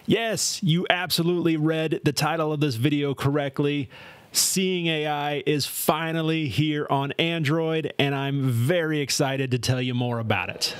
Yes, you absolutely read the title of this video correctly. Seeing AI is finally here on Android, and I'm very excited to tell you more about it.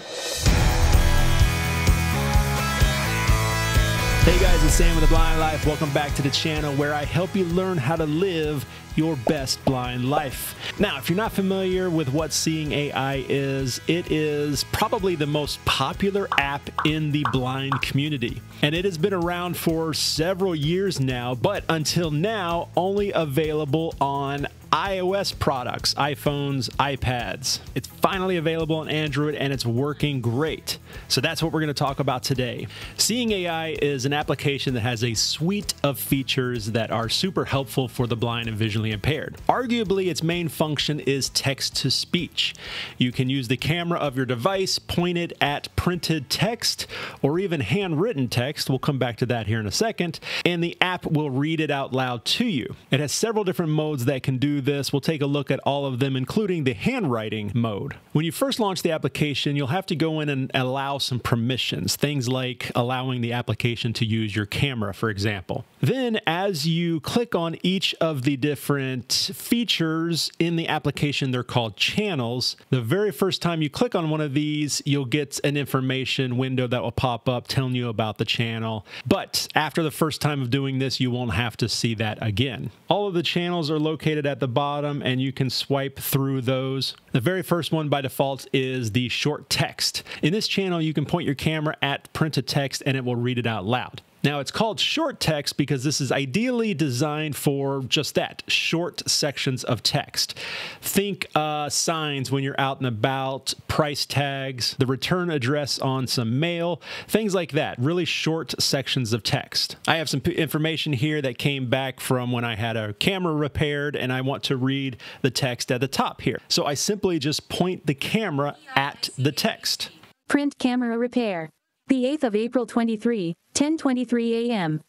Hey guys, it's Sam with The Blind Life. Welcome back to the channel where I help you learn how to live your best blind life. Now, if you're not familiar with what Seeing AI is, it is probably the most popular app in the blind community. And it has been around for several years now, but until now, only available on iOS products, iPhones, iPads. It's finally available on Android and it's working great. So that's what we're going to talk about today. Seeing AI is an application that has a suite of features that are super helpful for the blind and visually impaired. Arguably, its main function is text-to-speech. You can use the camera of your device, point it at printed text or even handwritten text. We'll come back to that here in a second. And the app will read it out loud to you. It has several different modes that can do this. We'll take a look at all of them, including the handwriting mode. When you first launch the application, you'll have to go in and allow some permissions, things like allowing the application to use your camera, for example. Then, as you click on each of the different features in the application, they're called channels. The very first time you click on one of these, you'll get an information window that will pop up telling you about the channel. But after the first time of doing this, you won't have to see that again. All of the channels are located at the bottom and you can swipe through those. The very first one by default is the short text. In this channel, you can point your camera at printed text and it will read it out loud. Now, it's called short text because this is ideally designed for just that, short sections of text. Think signs when you're out and about, price tags, the return address on some mail, things like that, really short sections of text. I have some information here that came back from when I had a camera repaired and I want to read the text at the top here. So I simply just point the camera at the text. Print camera repair. The 8th of April 23, 10:23 a.m.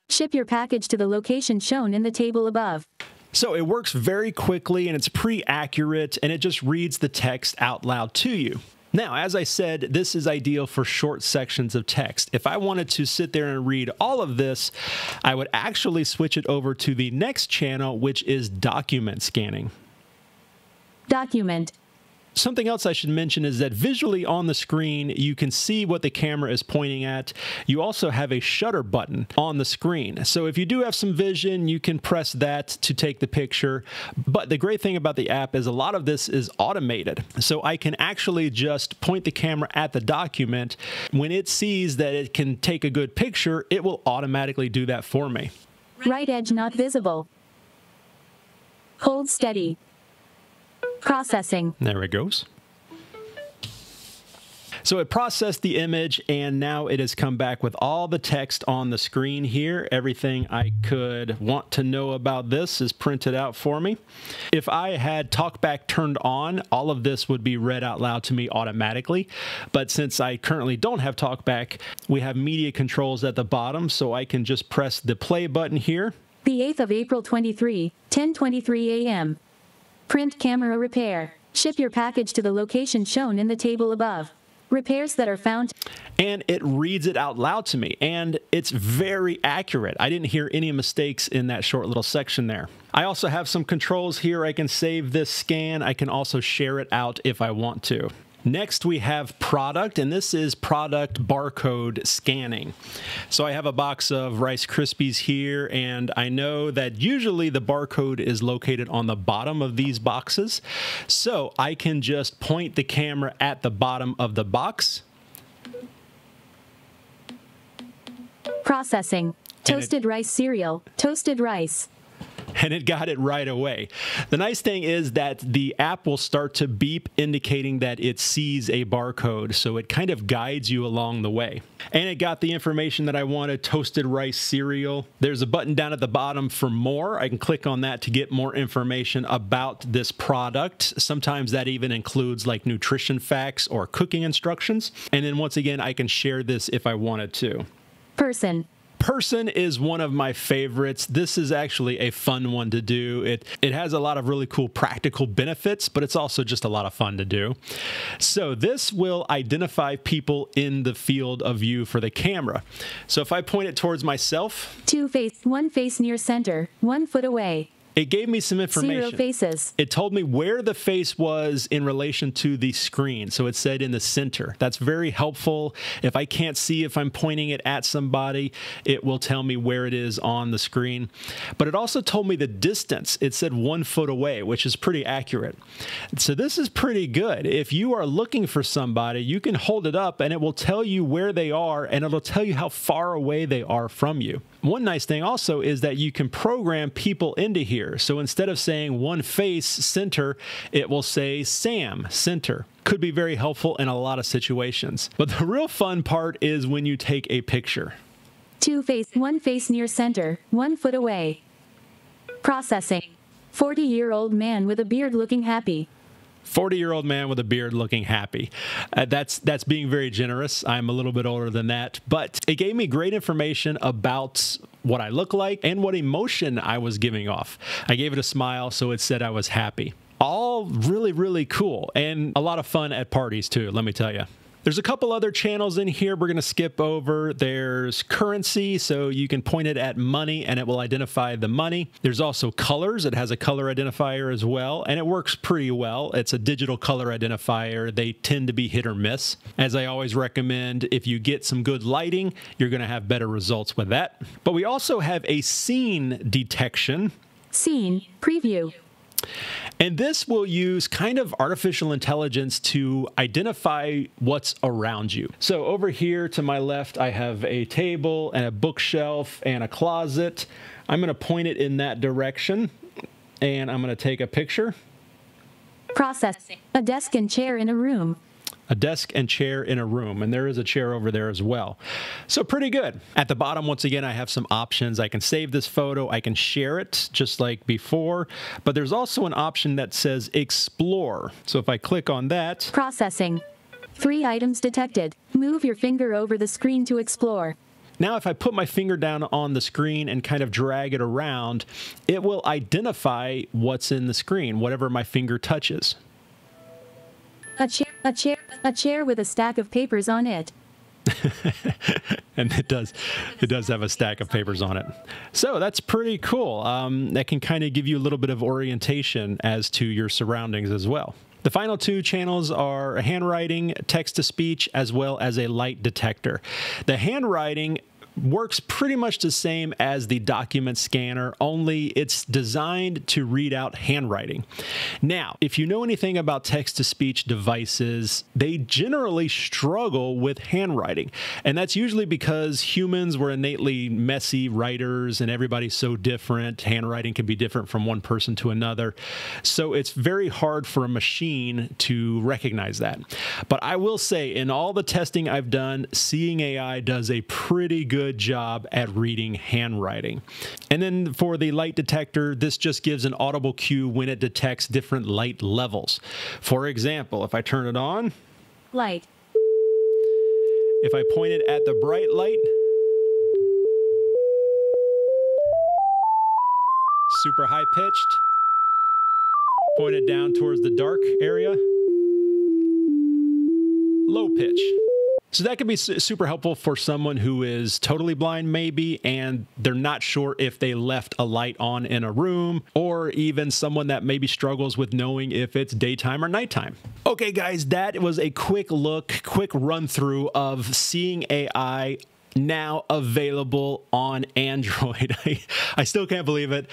Ship your package to the location shown in the table above. So it works very quickly and it's pretty accurate and it just reads the text out loud to you. Now, as I said, this is ideal for short sections of text. If I wanted to sit there and read all of this, I would actually switch it over to the next channel, which is document scanning. Document. Something else I should mention is that visually on the screen, you can see what the camera is pointing at. You also have a shutter button on the screen. So if you do have some vision, you can press that to take the picture. But the great thing about the app is a lot of this is automated. So I can actually just point the camera at the document. When it sees that it can take a good picture, it will automatically do that for me. Right edge not visible. Hold steady. Processing. There it goes. So it processed the image and now it has come back with all the text on the screen here. Everything I could want to know about this is printed out for me. If I had TalkBack turned on, all of this would be read out loud to me automatically. But since I currently don't have TalkBack, we have media controls at the bottom, so I can just press the play button here. The 8th of April 23, 10:23 a.m. Print camera repair. Ship your package to the location shown in the table above. Repairs that are found. And it reads it out loud to me, and it's very accurate. I didn't hear any mistakes in that short little section there. I also have some controls here. I can save this scan. I can also share it out if I want to. Next, we have product, and this is product barcode scanning. So I have a box of Rice Krispies here, and I know that usually the barcode is located on the bottom of these boxes. So I can just point the camera at the bottom of the box. Processing. Toasted rice cereal. Toasted rice. And it got it right away. The nice thing is that the app will start to beep indicating that it sees a barcode, so it kind of guides you along the way. And it got the information that I wanted, toasted rice cereal. There's a button down at the bottom for more. I can click on that to get more information about this product. Sometimes that even includes like nutrition facts or cooking instructions. And then once again, I can share this if I wanted to. Person. Person is one of my favorites. This is actually a fun one to do. It has a lot of really cool practical benefits, but it's also just a lot of fun to do. So this will identify people in the field of view for the camera. So if I point it towards myself. 2 face, 1 face near center, 1 foot away. It gave me some information. 0 faces. It told me where the face was in relation to the screen. So it said in the center. That's very helpful. If I can't see if I'm pointing it at somebody, it will tell me where it is on the screen. But it also told me the distance. It said 1 foot away, which is pretty accurate. So this is pretty good. If you are looking for somebody, you can hold it up and it will tell you where they are, and it'll tell you how far away they are from you. One nice thing also is that you can program people into here. So instead of saying 1 face center, it will say Sam center. Could be very helpful in a lot of situations. But the real fun part is when you take a picture. 2 face, 1 face near center, 1 foot away. Processing. 40-year-old man with a beard looking happy. 40-year-old man with a beard looking happy. That's being very generous. I'm a little bit older than that, but it gave me great information about what I look like and what emotion I was giving off. I gave it a smile, so it said I was happy. All really, really cool and a lot of fun at parties too, let me tell you. There's a couple other channels in here we're going to skip over. There's currency, so you can point it at money and it will identify the money. There's also colors. It has a color identifier as well, and it works pretty well. It's a digital color identifier. They tend to be hit or miss. As I always recommend, if you get some good lighting, you're going to have better results with that. But we also have a scene detection. Scene preview. And this will use kind of artificial intelligence to identify what's around you. So over here to my left, I have a table and a bookshelf and a closet. I'm going to point it in that direction and I'm going to take a picture. Processing. A desk and chair in a room. A desk and chair in a room, and there is a chair over there as well. So pretty good. At the bottom, once again, I have some options. I can save this photo, I can share it just like before, but there's also an option that says explore. So if I click on that. Processing. 3 items detected. Move your finger over the screen to explore. Now, if I put my finger down on the screen and kind of drag it around, it will identify what's in the screen, whatever my finger touches. A chair with a stack of papers on it. And it does have a stack of papers on it. So that's pretty cool. That can kind of give you a little bit of orientation as to your surroundings as well. The final 2 channels are handwriting, text-to-speech, as well as a light detector. The handwriting works pretty much the same as the document scanner, only it's designed to read out handwriting. Now, if you know anything about text-to-speech devices, they generally struggle with handwriting. And that's usually because humans were innately messy writers and everybody's so different. Handwriting can be different from one person to another. So it's very hard for a machine to recognize that. But I will say, in all the testing I've done, Seeing AI does a pretty good job at reading handwriting. And then for the light detector, this just gives an audible cue when it detects different light levels. For example, if I turn it on, light. If I point it at the bright light, super high pitched, point it down towards the dark area, low pitch. So that could be super helpful for someone who is totally blind maybe, and they're not sure if they left a light on in a room, or even someone that maybe struggles with knowing if it's daytime or nighttime. Okay guys, that was a quick run through of Seeing AI, now available on Android. I still can't believe it.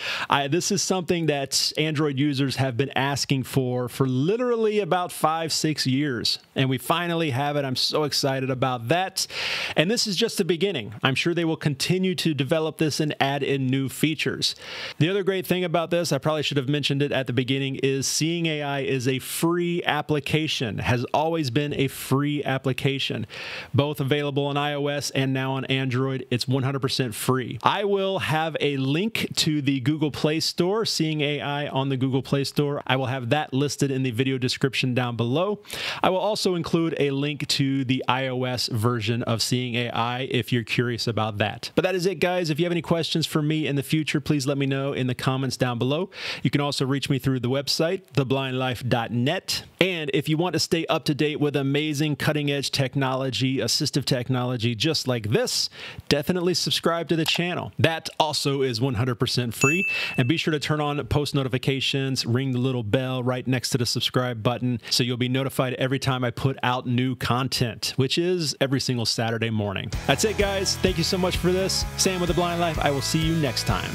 This is something that Android users have been asking for literally about 5-6 years, and we finally have it. I'm so excited about that. And this is just the beginning. I'm sure they will continue to develop this and add in new features. The other great thing about this, I probably should have mentioned it at the beginning, is Seeing AI is a free application, has always been a free application, both available on iOS and now now on Android. It's 100% free. I will have a link to the Google Play Store, Seeing AI on the Google Play Store. I will have that listed in the video description down below. I will also include a link to the iOS version of Seeing AI if you're curious about that. But that is it, guys. If you have any questions for me in the future, please let me know in the comments down below. You can also reach me through the website, theblindlife.net. And if you want to stay up to date with amazing cutting-edge technology, assistive technology just like this, definitely subscribe to the channel. That also is 100% free. And be sure to turn on post notifications, ring the little bell right next to the subscribe button so you'll be notified every time I put out new content, which is every single Saturday morning. That's it, guys. Thank you so much for this. Sam with The Blind Life. I will see you next time.